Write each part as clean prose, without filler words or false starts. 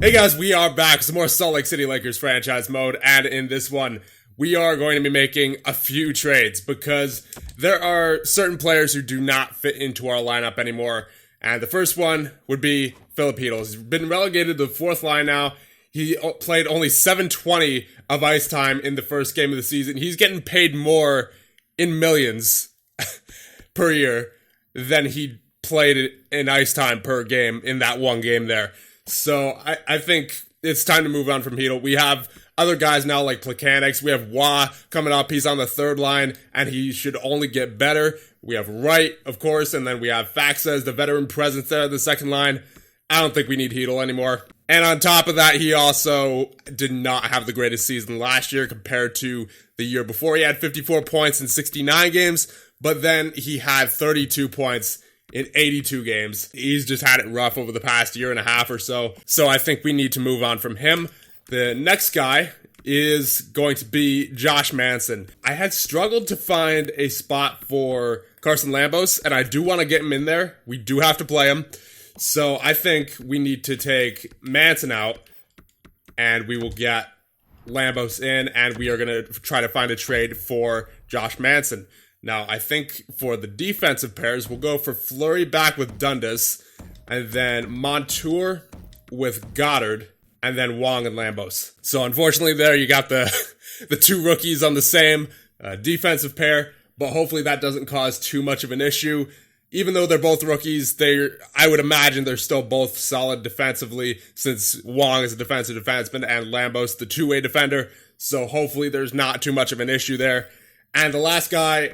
Hey guys, we are back with some more Salt Lake City Lakers franchise mode, and in this one, we are going to be making a few trades because there are certain players who do not fit into our lineup anymore, and the first one would be Filipino. He's been relegated to the fourth line now. He played only 720 of ice time in the first game of the season. He's getting paid more in millions per year than he played in ice time per game in that one game there. So I think it's time to move on from Heedle. We have other guys now like Plekanec. We have Wah coming up. He's on the third line, and he should only get better. We have Wright, of course, and then we have Faxa as the veteran presence there at the second line. I don't think we need Heedle anymore. And on top of that, he also did not have the greatest season last year compared to the year before. He had 54 points in 69 games, but then he had 32 points in 82 games. He's just had it rough over the past year and a half or so. So I think we need to move on from him. The next guy is going to be Josh Manson. I had struggled to find a spot for Carson Lambos, and I do want to get him in there. We do have to play him. So I think we need to take Manson out, and we will get Lambos in, and we are going to try to find a trade for Josh Manson. Now, I think for the defensive pairs, we'll go for Fleury back with Dundas, and then Montour with Goddard, and then Wong and Lambos. So unfortunately there you got the two rookies on the same defensive pair, but hopefully that doesn't cause too much of an issue. Even though they're both rookies, I would imagine they're still both solid defensively, since Wong is a defensive defenseman and Lambos the two-way defender. So hopefully there's not too much of an issue there. And the last guy,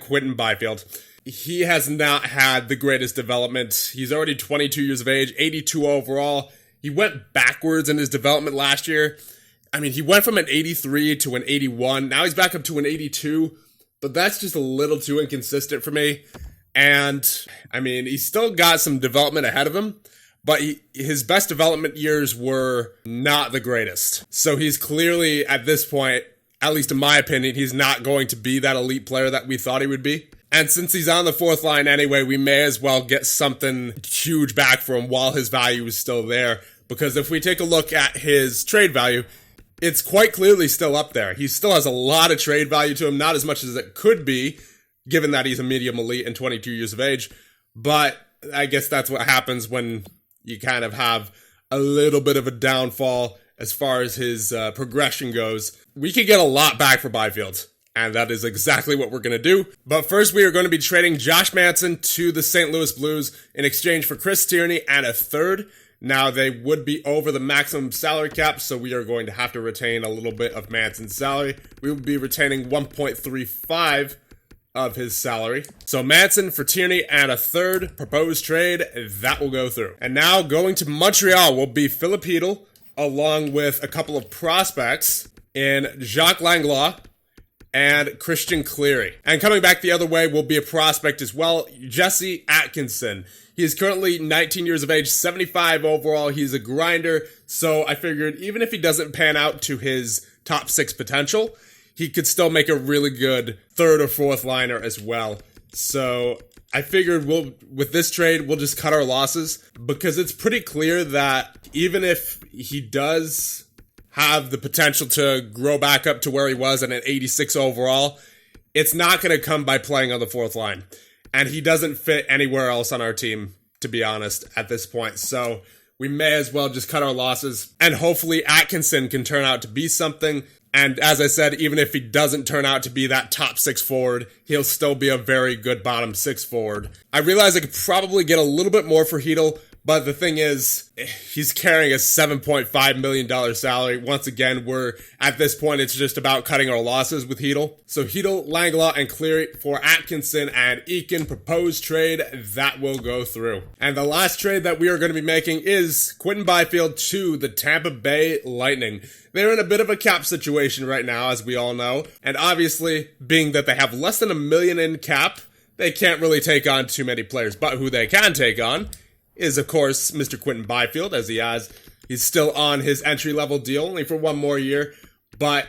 Quinton Byfield. He has not had the greatest development. He's already 22 years of age, 82 overall. He went backwards in his development last year. I mean, he went from an 83 to an 81. Now he's back up to an 82. But that's just a little too inconsistent for me. And, I mean, he's still got some development ahead of him. But his best development years were not the greatest. So he's clearly, at this point, at least in my opinion, he's not going to be that elite player that we thought he would be. And since he's on the fourth line anyway, we may as well get something huge back for him while his value is still there. Because if we take a look at his trade value, it's quite clearly still up there. He still has a lot of trade value to him, not as much as it could be, given that he's a medium elite and 22 years of age. But I guess that's what happens when you kind of have a little bit of a downfall as far as his progression goes. We could get a lot back for Byfield, and that is exactly what we're going to do. But first, we are going to be trading Josh Manson to the St. Louis Blues in exchange for Chris Tierney and a third. Now, they would be over the maximum salary cap, so we are going to have to retain a little bit of Manson's salary. We will be retaining 1.35 of his salary. So Manson for Tierney and a third proposed trade, that will go through. And now going to Montreal will be Filipino, along with a couple of prospects in Jacques Langlois and Christian Cleary. And coming back the other way will be a prospect as well, Jesse Atkinson. He is currently 19 years of age, 75 overall. He's a grinder, so I figured even if he doesn't pan out to his top 6 potential, he could still make a really good third or fourth liner as well. So I figured with this trade, we'll just cut our losses, because it's pretty clear that even if he does have the potential to grow back up to where he was at an 86 overall, it's not going to come by playing on the fourth line. And he doesn't fit anywhere else on our team, to be honest, at this point. So we may as well just cut our losses. And hopefully Atkinson can turn out to be something. And as I said, even if he doesn't turn out to be that top 6 forward, he'll still be a very good bottom 6 forward. I realize I could probably get a little bit more for Heedle, but the thing is, he's carrying a $7.5 million salary. Once again, at this point, it's just about cutting our losses with Heedle. So Heedle, Langlois, and Cleary for Atkinson and Eakin proposed trade, that will go through. And the last trade that we are going to be making is Quinton Byfield to the Tampa Bay Lightning. They're in a bit of a cap situation right now, as we all know. And obviously, being that they have less than $1 million in cap, they can't really take on too many players. But who they can take on is, of course, Mr. Quinton Byfield, as he's still on his entry-level deal, only for one more year, but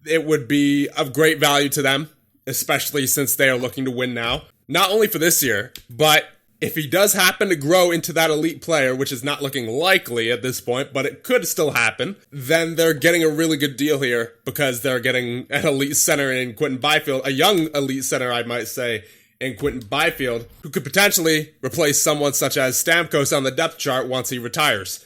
it would be of great value to them, especially since they are looking to win now. Not only for this year, but If he does happen to grow into that elite player, which is not looking likely at this point, but it could still happen, then they're getting a really good deal here because they're getting an elite center in Quinton Byfield, a young elite center, I might say, in Quinton Byfield, who could potentially replace someone such as Stamkos on the depth chart once he retires.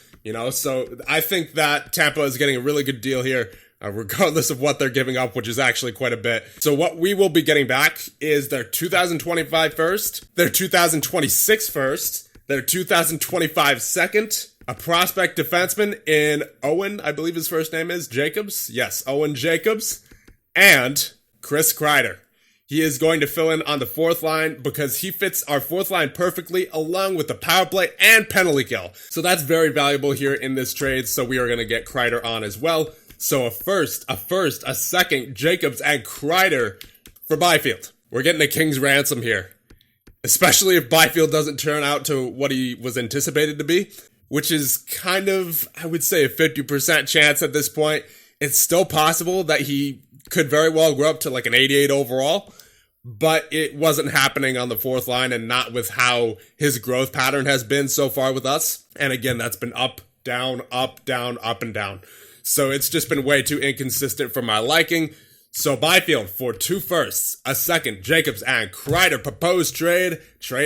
So I think that Tampa is getting a really good deal here, regardless of what they're giving up, which is actually quite a bit. So what we will be getting back is their 2025 first, their 2026 first, their 2025 second, a prospect defenseman in Owen, I believe his first name is, Jacobs. Yes, Owen Jacobs, and Chris Kreider. He is going to fill in on the fourth line because he fits our fourth line perfectly along with the power play and penalty kill. So that's very valuable here in this trade. So we are going to get Kreider on as well. So a first, a second, Jacobs and Kreider for Byfield. We're getting a king's ransom here. Especially if Byfield doesn't turn out to what he was anticipated to be, which is kind of, I would say, a 50% chance at this point. It's still possible that he could very well grow up to like an 88 overall, but it wasn't happening on the fourth line and not with how his growth pattern has been so far with us. And again, that's been up, down, up, down, up, and down. So it's just been way too inconsistent for my liking. So Byfield for 2 firsts, a second, Jacobs and Kreider proposed trade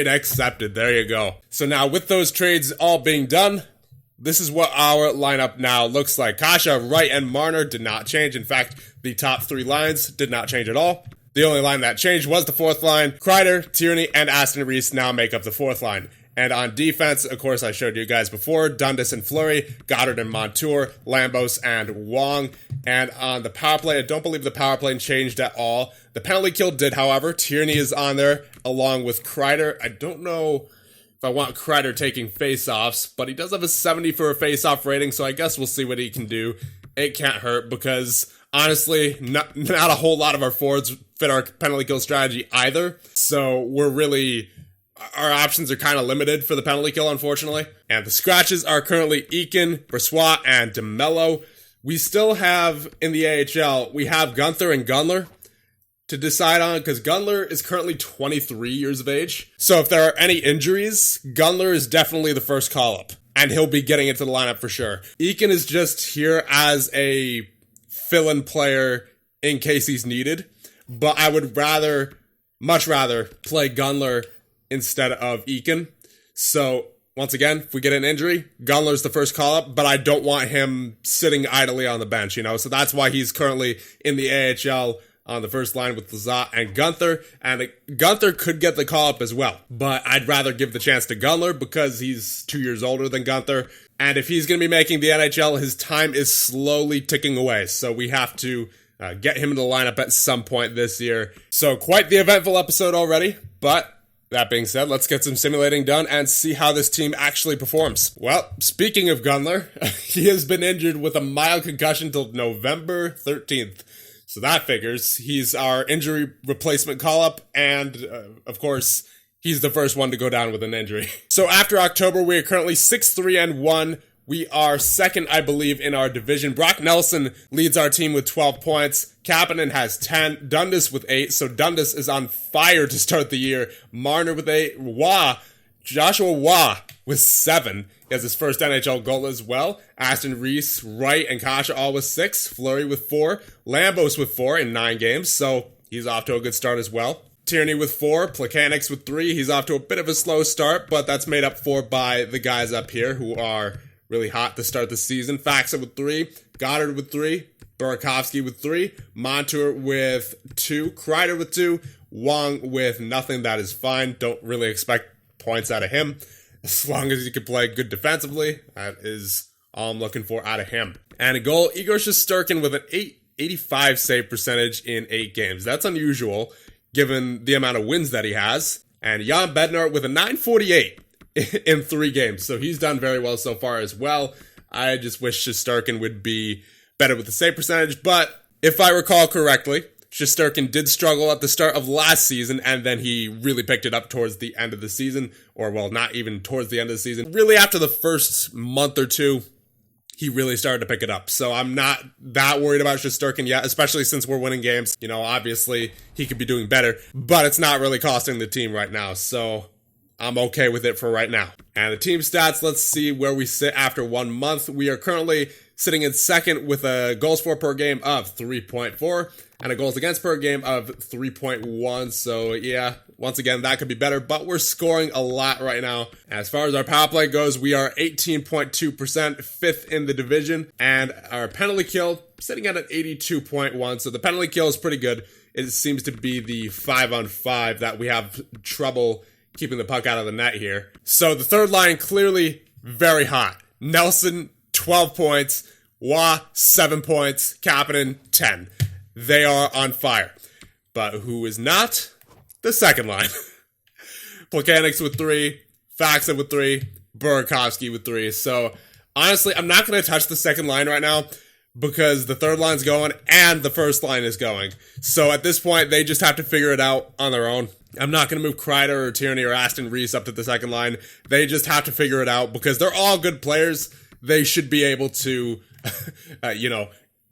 accepted. There you go. So now with those trades all being done, this is what our lineup now looks like. Kasha, Wright, and Marner did not change. In fact, the top 3 lines did not change at all. The only line that changed was the fourth line. Kreider, Tierney, and Aston Reese now make up the fourth line. And on defense, of course, I showed you guys before, Dundas and Fleury, Goddard and Montour, Lambos and Wong. And on the power play, I don't believe the power play changed at all. The penalty kill did, however. Tierney is on there along with Kreider. I don't know if I want Kreider taking face-offs, but he does have a 70 for a face-off rating, so I guess we'll see what he can do. It can't hurt because, honestly, not a whole lot of our forwards fit our penalty kill strategy either. So our options are kind of limited for the penalty kill, unfortunately. And the scratches are currently Eakin, Brossoit, and DeMello. We still have, in the AHL, we have Gunther and Gunler to decide on, because Gunler is currently 23 years of age. So if there are any injuries, Gunler is definitely the first call-up, and he'll be getting into the lineup for sure. Eakin is just here as a fill-in player in case he's needed, but I would much rather play Gunler instead of Eakin. So once again, if we get an injury, Gunler's the first call-up, but I don't want him sitting idly on the bench, so that's why he's currently in the AHL on the first line with Lizotte and Gunther, and Gunther could get the call-up as well, but I'd rather give the chance to Gunler because he's 2 years older than Gunther, and if he's going to be making the NHL, his time is slowly ticking away, so we have to get him in the lineup at some point this year. So quite the eventful episode already, but that being said, let's get some simulating done and see how this team actually performs. Well, speaking of Gunler, he has been injured with a mild concussion till November 13th. So that figures. He's our injury replacement call-up, and of course, he's the first one to go down with an injury. So after October, we are currently 6-3-1. We are second, I believe, in our division. Brock Nelson leads our team with 12 points. Kapanen has 10. Dundas with 8. So Dundas is on fire to start the year. Marner with 8. Joshua Waugh with 7. He has his first NHL goal as well. Aston Reese, Wright, and Kasha all with 6. Fleury with 4. Lambos with 4 in 9 games. So he's off to a good start as well. Tierney with 4, Plekanec with 3. He's off to a bit of a slow start, but that's made up for by the guys up here who are really hot to start the season. Faxa with 3, Goddard with 3, Burakovsky with 3, Montour with 2, Kreider with 2, Wong with nothing. That is fine. Don't really expect points out of him. As long as he can play good defensively, that is all I'm looking for out of him. And a goal, Igor Shesterkin with an 885 save percentage in 8 games. That's unusual, given the amount of wins that he has. And Jan Bednar with a 948 in 3 games. So he's done very well so far as well. I just wish Shesterkin would be better with the save percentage. But if I recall correctly, Shesterkin did struggle at the start of last season, and then he really picked it up towards the end of the season. Or, well, not even towards the end of the season. Really, after the first month or two, he really started to pick it up. So I'm not that worried about Shesterkin yet, especially since we're winning games. Obviously, he could be doing better. But it's not really costing the team right now. So I'm okay with it for right now. And the team stats, let's see where we sit after 1 month. We are currently sitting in second with a goals for per game of 3.4 and a goals against per game of 3.1. So yeah, once again, that could be better, but we're scoring a lot right now. As far as our power play goes, we are 18.2%, fifth in the division, and our penalty kill sitting at an 82.1. So the penalty kill is pretty good. It seems to be the 5-on-5 that we have trouble keeping the puck out of the net here. So the third line, clearly very hot. Nelson, 12 points. Wah, 7 points. Kapanen, 10. They are on fire. But who is not? The second line. Plekanec with 3. Faxa with 3. Burakovsky with 3. So, honestly, I'm not going to touch the second line right now because the third line's going and the first line is going. So, at this point, they just have to figure it out on their own. I'm not going to move Kreider or Tierney or Aston Reese up to the second line. They just have to figure it out because they're all good players. They should be able to,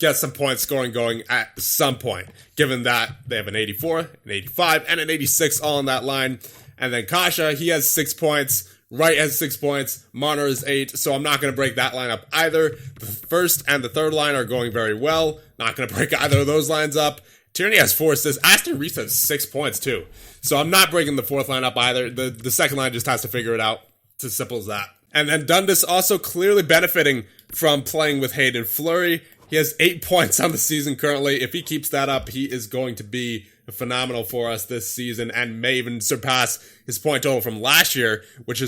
get some point scoring going at some point, given that they have an 84, an 85, and an 86 all on that line. And then Kasha, he has 6 points. Wright has 6 points. Marner is 8, so I'm not going to break that line up either. The first and the third line are going very well. Not going to break either of those lines up. Tierney has 4 assists. Aston Reese has 6 points too. So I'm not breaking the fourth line up either. The second line just has to figure it out. It's as simple as that. And then Dundas also clearly benefiting from playing with Hayden Fleury. He has 8 points on the season currently. If he keeps that up, he is going to be phenomenal for us this season and may even surpass his point total from last year, which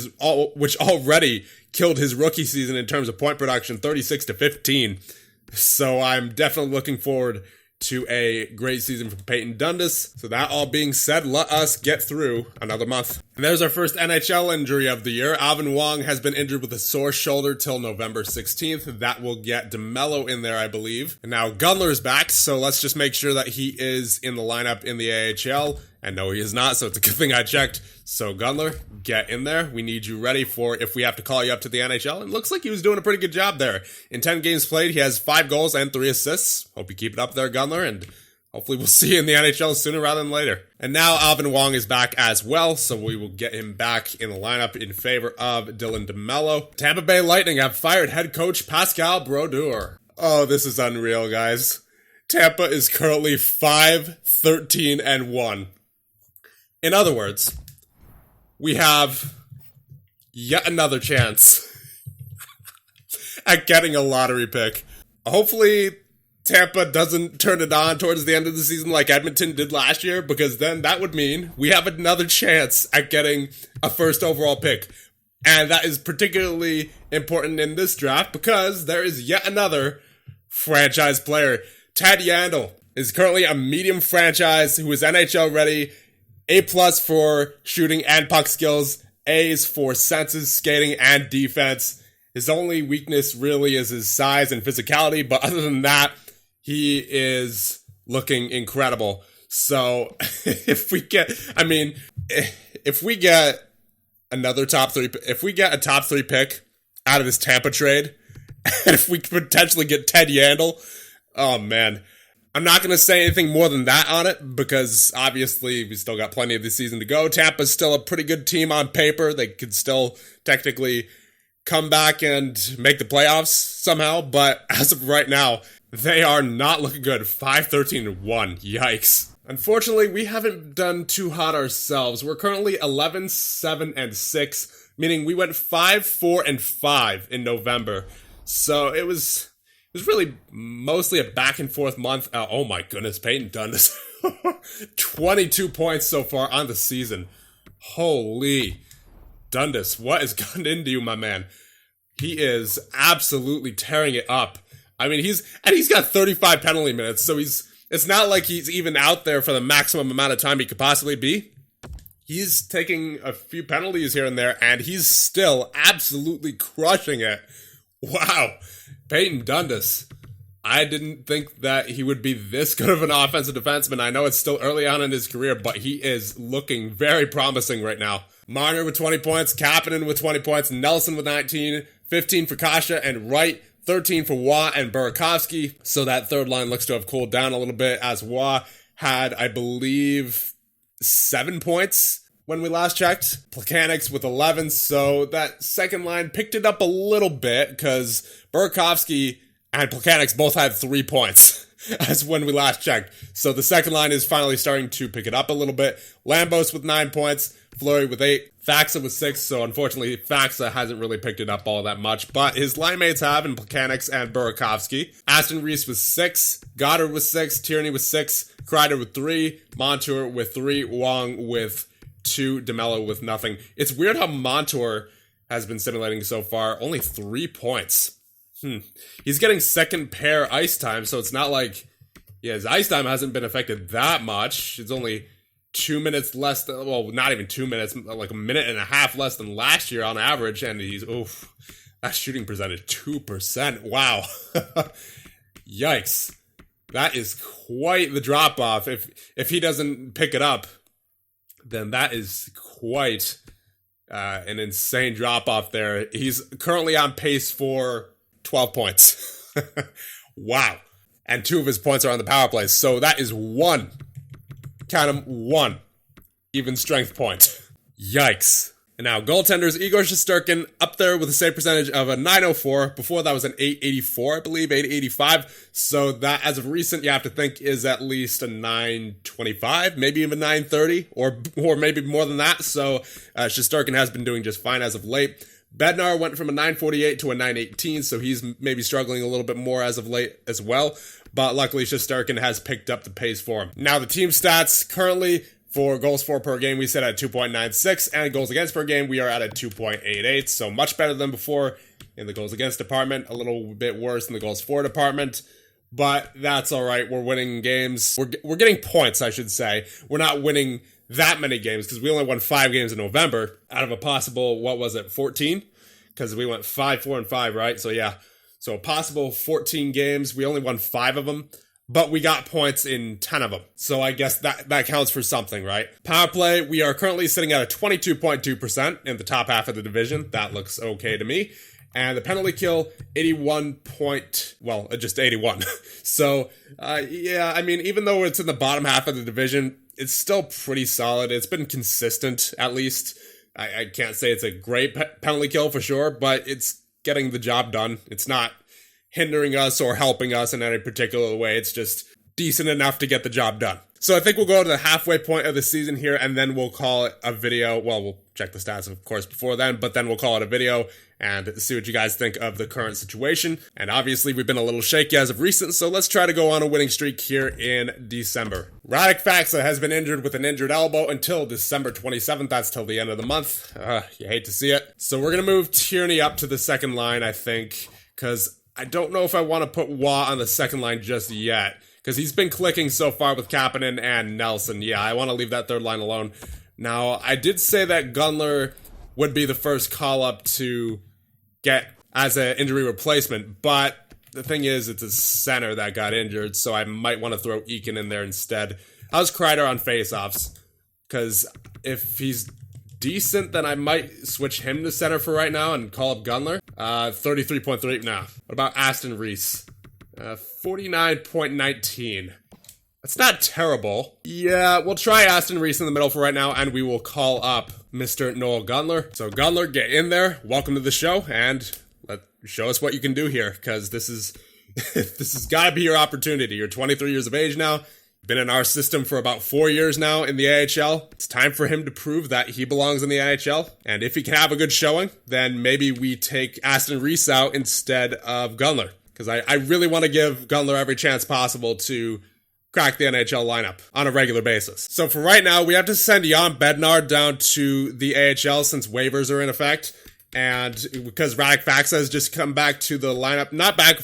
already killed his rookie season in terms of point production, 36-15. So I'm definitely looking forward to a great season for Peyton Dundas. So that all being said, let us get through another month. And there's our first NHL injury of the year. Alvin Wong has been injured with a sore shoulder till November 16th. That will get DeMello in there, I believe. And now Gunler's back, so let's just make sure that he is in the lineup in the AHL. And no, he is not, so it's a good thing I checked. So Gunler, get in there. We need you ready for if we have to call you up to the NHL. And it looks like he was doing a pretty good job there. In 10 games played, he has 5 goals and 3 assists. Hope you keep it up there, Gunler, and hopefully we'll see you in the NHL sooner rather than later. And now Alvin Wong is back as well, so we will get him back in the lineup in favor of Dylan DeMello. Tampa Bay Lightning have fired head coach Pascal Brodeur. Oh, this is unreal, guys. Tampa is currently 5-13-1. In other words, we have yet another chance at getting a lottery pick. Hopefully, Tampa doesn't turn it on towards the end of the season like Edmonton did last year, because then that would mean we have another chance at getting a first overall pick. And that is particularly important in this draft because there is yet another franchise player. Ted Yandel is currently a medium franchise who is NHL ready. A+ for shooting and puck skills. A's for senses, skating, and defense. His only weakness really is his size and physicality, but other than that, he is looking incredible. So if we get another top 3, if we get a top 3 pick out of this Tampa trade, and if we could potentially get Ted Yandel, oh man. I'm not going to say anything more than that on it because obviously we still got plenty of the season to go. Tampa's still a pretty good team on paper. They could still technically come back and make the playoffs somehow, but as of right now, they are not looking good. 5-13-1. Yikes. Unfortunately, we haven't done too hot ourselves. We're currently 11-7-6, meaning we went 5-4-5 in November. So it was really mostly a back and forth month. Oh my goodness, Peyton Dundas. 22 points so far on the season. Holy Dundas, what has gotten into you, my man? He is absolutely tearing it up. I mean, he's got 35 penalty minutes, so it's not like he's even out there for the maximum amount of time he could possibly be. He's taking a few penalties here and there, and he's still absolutely crushing it. Wow. Peyton Dundas. I didn't think that he would be this good of an offensive defenseman. I know it's still early on in his career, but he is looking very promising right now. Marner with 20 points, Kapanen with 20 points, Nelson with 19, 15 for Kasha and Wright, 13 for Wah and Burakovsky. So that third line looks to have cooled down a little bit as Wah had, I believe, 7 points when we last checked. Plekanec with 11, so that second line picked it up a little bit because Burakovsky and Plekanec both had 3 points as when we last checked. So the second line is finally starting to pick it up a little bit. Lambos with 9 points, Fleury with 8, Faksa with 6, so unfortunately Faksa hasn't really picked it up all that much, but his line mates have in Plekanec and Burakovsky. Aston Reese with 6, Goddard with 6, Tierney with 6, Kreider with 3, Montour with 3, Wong with 2, DeMello with nothing. It's weird how Montour has been simulating so far, only 3 points. He's getting second pair ice time, so it's not like, his ice time hasn't been affected that much. It's only 2 minutes less than, well, not even 2 minutes, like a minute and a half less than last year on average, and he's, that shooting percentage, 2%. Wow. Yikes. That is quite the drop-off. If he doesn't pick it up, then that is quite an insane drop-off there. He's currently on pace for 12 points. Wow. And 2 of his points are on the power play. So that is 1. Count them, 1. Even strength point. Yikes. And now goaltenders, Igor Shesterkin up there with a save percentage of a 904. Before that was an 884, I believe, 885. So that, as of recent, you have to think is at least a 925, maybe even 930, or maybe more than that. So Shesterkin has been doing just fine as of late. Bednar went from a 948 to a 918, so he's maybe struggling a little bit more as of late as well. But luckily, Shesterkin has picked up the pace for him. Now, the team stats currently for goals for per game, we sit at 2.96, and goals against per game, we are at a 2.88, so much better than before in the goals against department, a little bit worse in the goals for department, but that's all right. We're winning games. We're getting points, I should say. We're not winning that many games because we only won 5 games in November out of a possible, 14? Because we went 5, 4, and 5, right? So yeah, so a possible 14 games. We only won 5 of them. But we got points in 10 of them. So I guess that counts for something, right? Power play, we are currently sitting at a 22.2% in the top half of the division. That looks okay to me. And the penalty kill, 81 just 81. So, I mean, even though it's in the bottom half of the division, it's still pretty solid. It's been consistent, at least. I can't say it's a great penalty kill for sure, but it's getting the job done. It's not hindering us or helping us in any particular way. It's just decent enough to get the job done. So I think we'll go to the halfway point of the season here, and then we'll call it a video. Well, we'll check the stats, of course, before then, but then we'll call it a video and see what you guys think of the current situation. And obviously, we've been a little shaky as of recent, so let's try to go on a winning streak here in December. Radek Faksa has been injured with an injured elbow until December 27th. That's till the end of the month. You hate to see it. So we're going to move Tierney up to the second line, I think, because I don't know if I want to put Wah on the second line just yet, because he's been clicking so far with Kapanen and Nelson. Yeah, I want to leave that third line alone. Now, I did say that Gunler would be the first call-up to get as an injury replacement, but the thing is, it's a center that got injured, so I might want to throw Eakin in there instead. How's Kreider on faceoffs? Because if he's decent, then I might switch him to center for right now and call up Gunler. 33.3 now. What about Aston Reese? 49.19. That's not terrible. Yeah, we'll try Aston Reese in the middle for right now, and we will call up Mr. Noel Gunler. So Gunler, get in there. Welcome to the show, and show us what you can do here, because this has got to be your opportunity. You're 23 years of age now. Been in our system for about 4 years now in the AHL. It's time for him to prove that he belongs in the AHL. And if he can have a good showing, then maybe we take Aston Reese out instead of Gunler. Because I really want to give Gunler every chance possible to crack the NHL lineup on a regular basis. So for right now, we have to send Jan Bednar down to the AHL since waivers are in effect. And because Radek Faksa has just come back to the lineup, not back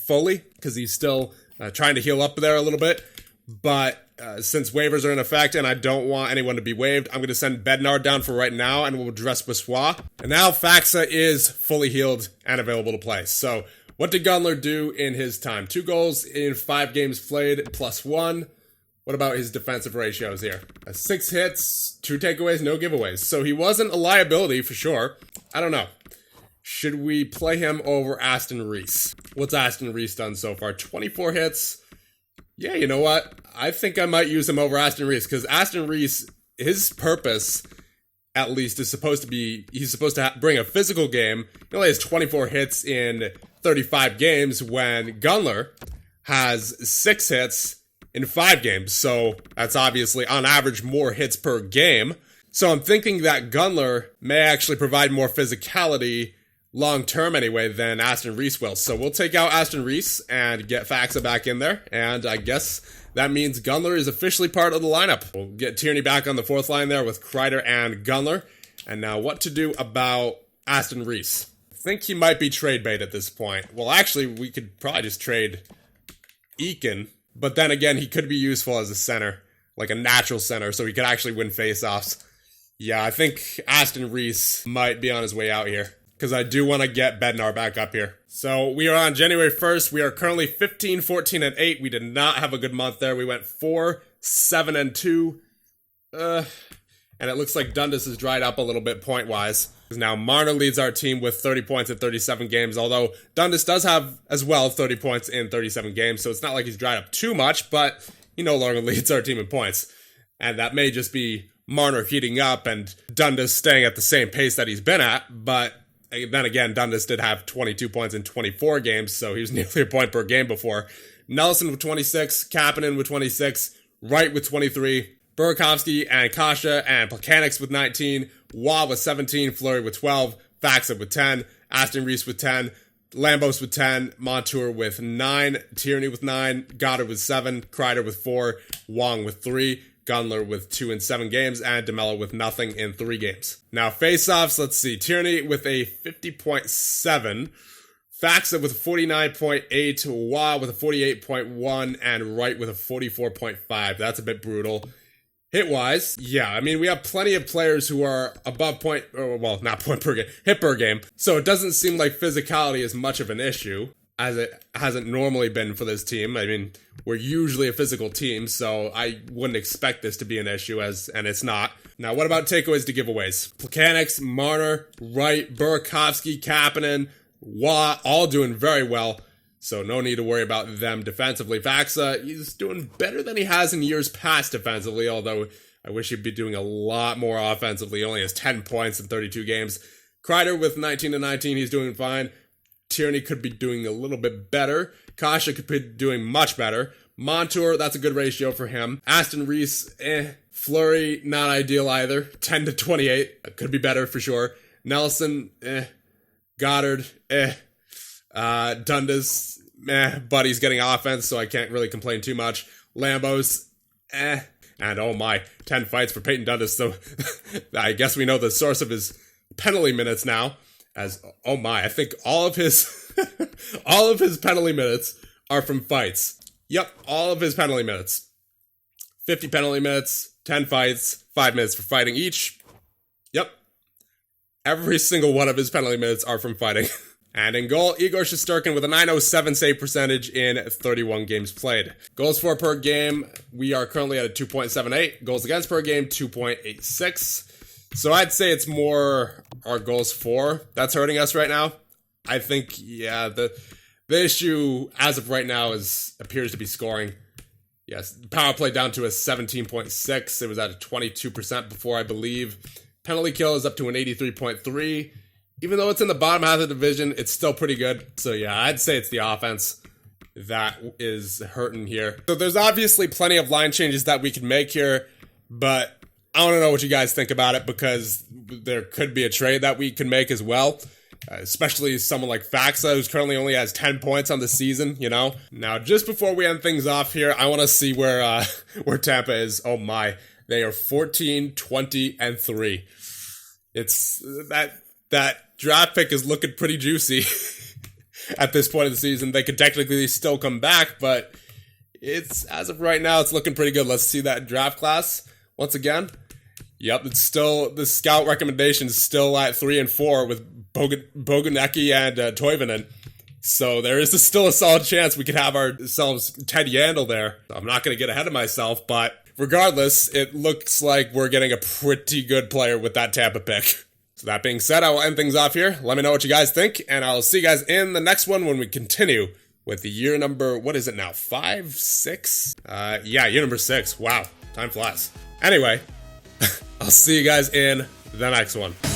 fully, because he's still trying to heal up there a little bit. But since waivers are in effect and I don't want anyone to be waived, I'm going to send Bednar down for right now and we'll address Bissois. And now Faksa is fully healed and available to play. So what did Gunler do in his time? 2 goals in 5 games played, +1. What about his defensive ratios here? 6 hits, 2 takeaways, no giveaways. So he wasn't a liability for sure. I don't know. Should we play him over Aston Reese? What's Aston Reese done so far? 24 hits. Yeah, you know what? I think I might use him over Aston Reese, because Aston Reese, his purpose at least is supposed to be, he's supposed to bring a physical game. He only has 24 hits in 35 games when Gunler has 6 hits in 5 games. So that's obviously on average more hits per game. So I'm thinking that Gunler may actually provide more physicality long term anyway than Aston Reese will. So we'll take out Aston Reese and get Faxa back in there. And I guess that means Gunler is officially part of the lineup. We'll get Tierney back on the 4th line there with Kreider and Gunler. And now what to do about Aston Reese? I think he might be trade bait at this point. Well, actually, we could probably just trade Eakin. But then again, he could be useful as a center, like a natural center, so he could actually win faceoffs. Yeah, I think Aston Reese might be on his way out here, because I do want to get Bednar back up here. So we are on January 1st. We are currently 15, 14, and 8. We did not have a good month there. We went 4, 7, and 2. And it looks like Dundas has dried up a little bit point-wise. Now Marner leads our team with 30 points in 37 games, although Dundas does have, as well, 30 points in 37 games, so it's not like he's dried up too much, but he no longer leads our team in points. And that may just be Marner heating up and Dundas staying at the same pace that he's been at, but then again, Dundas did have 22 points in 24 games, so he was nearly a point per game before. Nelson with 26, Kapanen with 26, Wright with 23, Burakovsky and Kasha and Plekanec with 19, Waugh with 17, Fleury with 12, Faxa with 10, Aston Reese with 10, Lambos with 10, Montour with 9, Tierney with 9, Goddard with 7, Kreider with 4, Wong with 3, Gunler with 2 in 7 games, and DeMello with nothing in 3 games. Now, face-offs, let's see. Tierney with a 50.7, Faxa with a 49.8, Waugh with a 48.1, and Wright with a 44.5. That's a bit brutal. Hit-wise, yeah, I mean, we have plenty of players who are above point, or, well, not point per game, hit per game, so it doesn't seem like physicality is much of an issue, as it hasn't normally been for this team. I mean, we're usually a physical team, so I wouldn't expect this to be an issue, and it's not. Now, what about takeaways to giveaways? Plekanec, Marner, Wright, Burakovsky, Kapanen, Waugh, all doing very well. So no need to worry about them defensively. Faxa, he's doing better than he has in years past defensively, although I wish he'd be doing a lot more offensively. He only has 10 points in 32 games. Kreider with 19 to 19, he's doing fine. Tierney could be doing a little bit better. Kasha could be doing much better. Montour, that's a good ratio for him. Aston Reese, Fleury, not ideal either. 10 to 28, could be better for sure. Nelson, Goddard, Dundas, but he's getting offense, so I can't really complain too much. Lambos, and oh my, 10 fights for Peyton Dundas, so I guess we know the source of his penalty minutes now, as, oh my, I think all of his, all of his penalty minutes are from fights. Yep, all of his penalty minutes. 50 penalty minutes, 10 fights, 5 minutes for fighting each. Yep. Every single one of his penalty minutes are from fighting. And in goal, Igor Shesterkin with a .907 save percentage in 31 games played. Goals for per game, we are currently at a 2.78. Goals against per game, 2.86. So I'd say it's more our goals for that's hurting us right now. I think, yeah, the issue as of right now appears to be scoring. Yes, power play down to a 17.6. It was at a 22% before, I believe. Penalty kill is up to an 83.3. Even though it's in the bottom half of the division, it's still pretty good. So yeah, I'd say it's the offense that is hurting here. So there's obviously plenty of line changes that we could make here, but I don't know what you guys think about it, because there could be a trade that we could make as well. Especially someone like Faxa, who's currently only has 10 points on the season, you know? Now, just before we end things off here, I want to see where Tampa is. Oh my, they are 14, 20, and 3. It's that draft pick is looking pretty juicy at this point of the season. They could technically still come back, but it's, as of right now, it's looking pretty good. Let's see that draft class once again. Yep, it's still, the scout recommendation is still at 3 and 4 with Boganecki and Toivonen. So there is still a solid chance we could have ourselves Ted Yandel there. I'm not going to get ahead of myself, but regardless, it looks like we're getting a pretty good player with that Tampa pick. So that being said, I will end things off here. Let me know what you guys think, and I'll see you guys in the next one when we continue with the year number, what is it now, 5, 6? Yeah, year number 6. Wow, time flies. Anyway, I'll see you guys in the next one.